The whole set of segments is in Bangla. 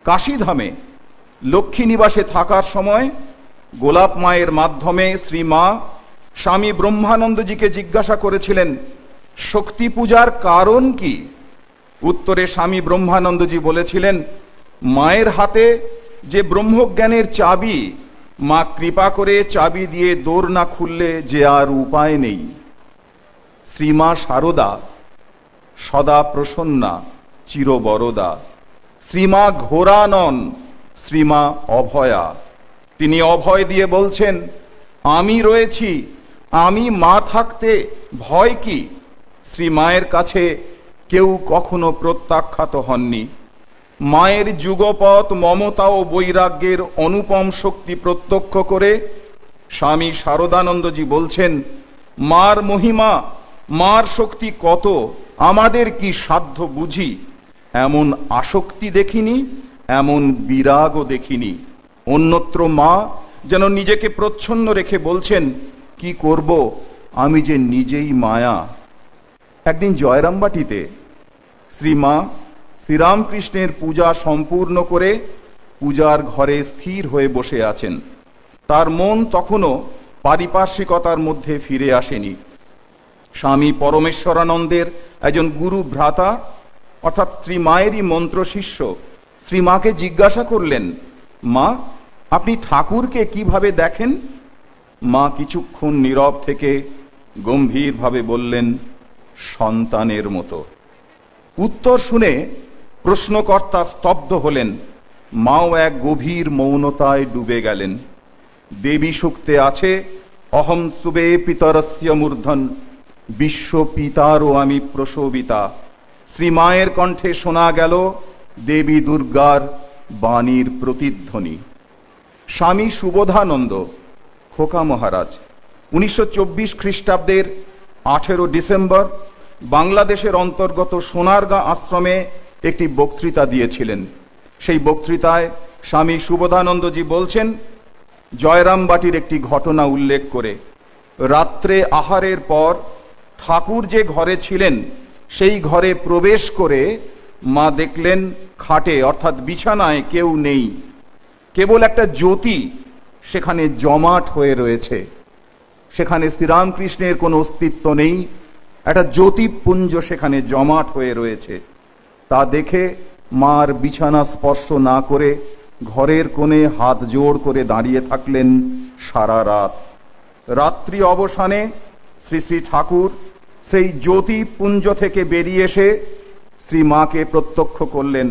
কাশীধামে লক্ষ্মী নিবাসে থাকার সময় গোলাপ মায়ের মাধ্যমে শ্রীমা স্বামী ব্রহ্মানন্দজিকে জিজ্ঞাসা করেছিলেন, শক্তি পূজার কারণ কি? উত্তরে স্বামী ব্রহ্মানন্দজি বলেছিলেন, মায়ের হাতে যে ব্রহ্মজ্ঞানের চাবি, মা কৃপা করে চাবি দিয়ে দোর না খুললে যে আর উপায় নেই। শ্রীমা শারদা সদা প্রসন্না চিরবরদা। শ্রীমা ঘোরা নন, শ্রীমা অভয়া। তিনি অভয় দিয়ে বলছেন, আমি রয়েছি, আমি মা থাকতে ভয় কি? শ্রীমায়ের কাছে কেউ কখনো প্রত্যাখ্যাত হননি। মায়ের যুগপৎ মমতা ও বৈরাগ্যের অনুপম শক্তি প্রত্যক্ষ করে স্বামী শারদানন্দজি বলছেন, মার মহিমা, মার শক্তি কত, আমাদের কি সাধ্য বুঝি। এমন আসক্তি দেখিনি, এমন বিরাগও দেখিনি। অন্যত্র মা যেন নিজেকে প্রচ্ছন্ন রেখে বলছেন, কি করব, আমি যে নিজেই মায়া। একদিন জয়রামবাটিতে শ্রীমা শ্রীরামকৃষ্ণের পূজা সম্পূর্ণ করে পূজার ঘরে স্থির হয়ে বসে আছেন। তার মন তখনও পারিপার্শ্বিকতার মধ্যে ফিরে আসেনি। স্বামী পরমেশ্বরানন্দের একজন গুরু ভ্রাতা অর্থাৎ শ্রীমায়েরই মন্ত্র শিষ্য শ্রীমাকে জিজ্ঞাসা করলেন, মা, আপনি ঠাকুরকে কিভাবে দেখেন? মা কিছুক্ষণ নীরব থেকে গম্ভীরভাবে বললেন, সন্তানের মতো। উত্তর শুনে প্রশ্নকর্তা স্তব্ধ হলেন। মাও এক গভীর মৌনতায় ডুবে গেলেন। দেবী সূক্তে আছে, অহম সুবে পিতরস্য মূর্ধন, বিশ্ব পিতারও আমি প্রসবিতা। শ্রীমায়ের কণ্ঠে শোনা গেল দেবী দুর্গার বাণীর প্রতিধ্বনি। স্বামী সুবোধানন্দ খোকা মহারাজ 1924 খ্রিস্টাব্দের 18 ডিসেম্বর বাংলাদেশের অন্তর্গত সোনারগাঁ আশ্রমে একটি বক্তৃতা দিয়েছিলেন। সেই বক্তৃতায় স্বামী সুবোধানন্দজি বলছেন, জয়রামবাটির একটি ঘটনা উল্লেখ করে, রাত্রে আহারের পর ঠাকুর যে ঘরে ছিলেন সেই ঘরে প্রবেশ করে মা দেখলেন খাটে অর্থাৎ বিছানায় কেউ নেই, কেবল একটা জ্যোতি সেখানে জমাট হয়ে রয়েছে। সেখানে শ্রীরামকৃষ্ণের কোনো অস্তিত্ব নেই, একটা জ্যোতিপুঞ্জ সেখানে জমাট হয়ে রয়েছে। তা দেখে মার বিছানা স্পর্শ না করে ঘরের কোণে হাত জোড় করে দাঁড়িয়ে থাকলেন সারা রাত। রাত্রি অবসানে শ্রী শ্রী ঠাকুর সেই জ্যোতিপুঞ্জ থেকে বেরিয়ে এসে শ্রী মাকে প্রত্যক্ষ করলেন,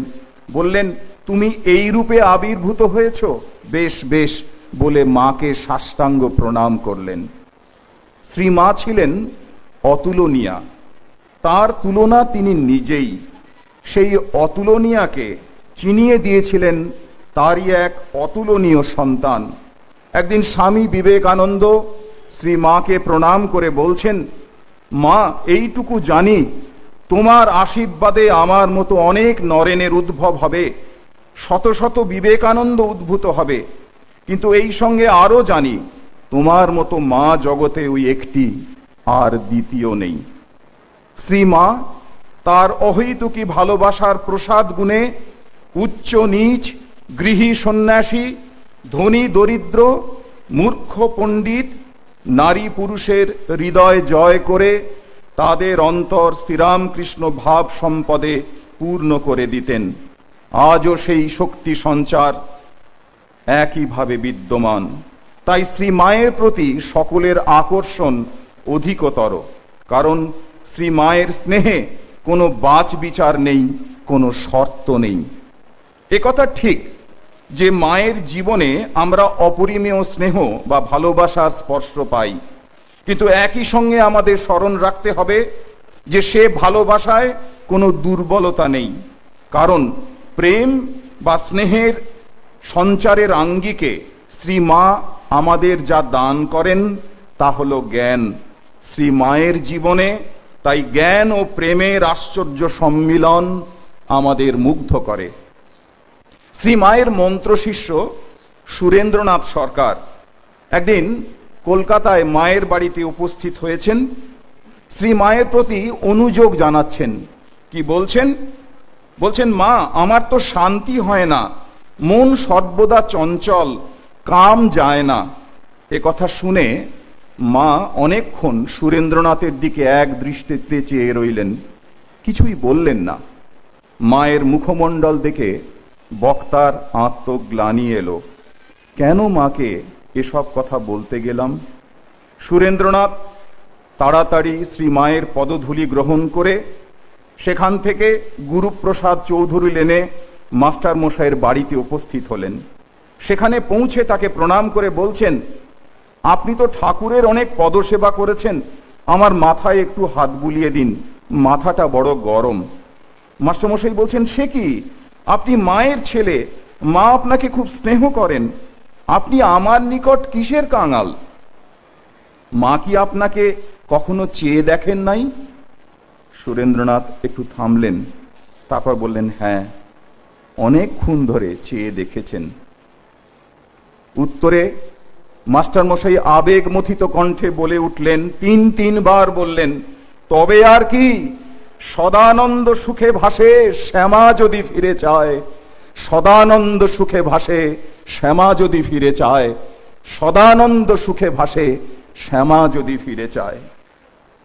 বললেন, তুমি এই রূপে আবির্ভূত হয়েছ, বেশ বেশ বলে মাকে সাষ্টাঙ্গ প্রণাম করলেন। শ্রীমা ছিলেন অতুলনীয়া, তার তুলনা তিনি নিজেই। সেই অতুলনীয়াকে চিনিয়ে দিয়েছিলেন তারই এক অতুলনীয় সন্তান। একদিন স্বামী বিবেকানন্দ শ্রীমাকে প্রণাম করে বলছেন, মা, এইটুকু জানি, তোমার আশীর্বাদে আমার মতো অনেক নরেনের উদ্ভব হবে, শত শত বিবেকানন্দ উদ্ভূত হবে, কিন্তু এই সঙ্গে আরো জানি, তোমার মতো মা জগতে ওই একটি, আর দ্বিতীয় নেই। শ্রীমা তার অহৈতুকী ভালোবাসার প্রসাদ গুণে উচ্চ নীচ, গৃহী সন্ন্যাসী, ধনী দরিদ্র, মূর্খ পণ্ডিত, নারী পুরুষের হৃদয় জয় করে তাদের অন্তর শ্রীরামকৃষ্ণ ভাব সম্পদে পূর্ণ করে দিতেন। আজও সেই শক্তি সঞ্চার একইভাবে বিদ্যমান। তাই শ্রীমায়ের প্রতি সকলের আকর্ষণ অধিকতর, কারণ শ্রীমায়ের স্নেহে কোনো বাচ বিচার নেই, কোনো শর্ত নেই। একথা ঠিক যে মায়ের জীবনে আমরা অপরিমেয় স্নেহ বা ভালোবাসার স্পর্শ পাই, কিন্তু একই সঙ্গে আমাদের স্মরণ রাখতে হবে যে সে ভালোবাসায় কোনো দুর্বলতা নেই। কারণ প্রেম বা স্নেহের সঞ্চারের আঙ্গিকে শ্রীমা আমাদের যা দান করেন তা হলো জ্ঞান। শ্রীমায়ের জীবনে তাই জ্ঞান ও প্রেমের আশ্চর্য সম্মিলন আমাদের মুগ্ধ করে। শ্রীমায়ের মন্ত্র শিষ্য সুরেন্দ্রনাথ সরকার একদিন কলকাতায় মায়ের বাড়িতে উপস্থিত হয়েছেন। শ্রীমায়ের প্রতি অনুযোগ জানাচ্ছেন। কি বলছেন? বলছেন, মা, আমার তো শান্তি হয় না, মন সর্বদা চঞ্চল, কাম যায় না। এ কথা শুনে মা অনেকক্ষণ সুরেন্দ্রনাথের দিকে এক দৃষ্টিতে চেয়ে রইলেন, কিছুই বললেন না। মায়ের মুখমণ্ডল দেখে বক্তার আত্মগ্লানি এলো। কেন মাকে এসব কথা বলতে গেলাম? সুরেন্দ্রনাথ তাড়াতাড়ি শ্রী মায়ের পদধূলি গ্রহণ করে সেখান থেকে গুরুপ্রসাদ চৌধুরী লেনে মাস্টার মশাইয়ের বাড়িতে উপস্থিত হলেন। সেখানে পৌঁছে তাকে প্রণাম করে বলছেন, আপনি তো ঠাকুরের অনেক পদসেবা করেছেন, আমার মাথায় একটু হাত বুলিয়ে দিন, মাথাটা বড় গরম। মাস্টারমশাই বলছেন, সে কি, আপনি মায়ের ছেলে, মা আপনাকে খুব স্নেহ করেন, আপনি আমার নিকট কিসের কাঙাল? মা কি আপনাকে কখনো চেয়ে দেখেন নাই? সুরেন্দ্রনাথ একটু থামলেন, তারপর বললেন, হ্যাঁ, অনেকক্ষণ ধরে চেয়ে দেখেছেন। উত্তরে মাস্টারমশাই আবেগমথিত কণ্ঠে বলে উঠলেন, তিনবার বললেন, তবে আর কি, সদানন্দ সুখে ভাসে শ্যামা যদি ফিরে চায়, সদানন্দ সুখে ভাসে শ্যামা যদি ফিরে চায়, সদানন্দ সুখে ভাসে শ্যামা যদি ফিরে চায়।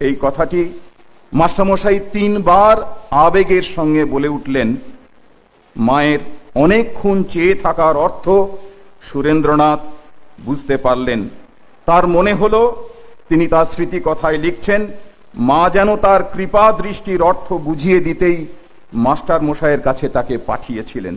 এই কথাটি মাস্টারমশাই তিনবার আবেগের সঙ্গে বলে উঠলেন। মায়ের অনেকক্ষণ চেয়ে থাকার অর্থ সুরেন্দ্রনাথ বুঝতে পারলেন। তার মনে হলো তিনি তার স্মৃতি কথায় লিখছেন, মা যেন তার কৃপা দৃষ্টির অর্থ বুঝিয়ে দিতেই মাস্টার মশাইয়ের কাছে তাকে পাঠিয়েছিলেন।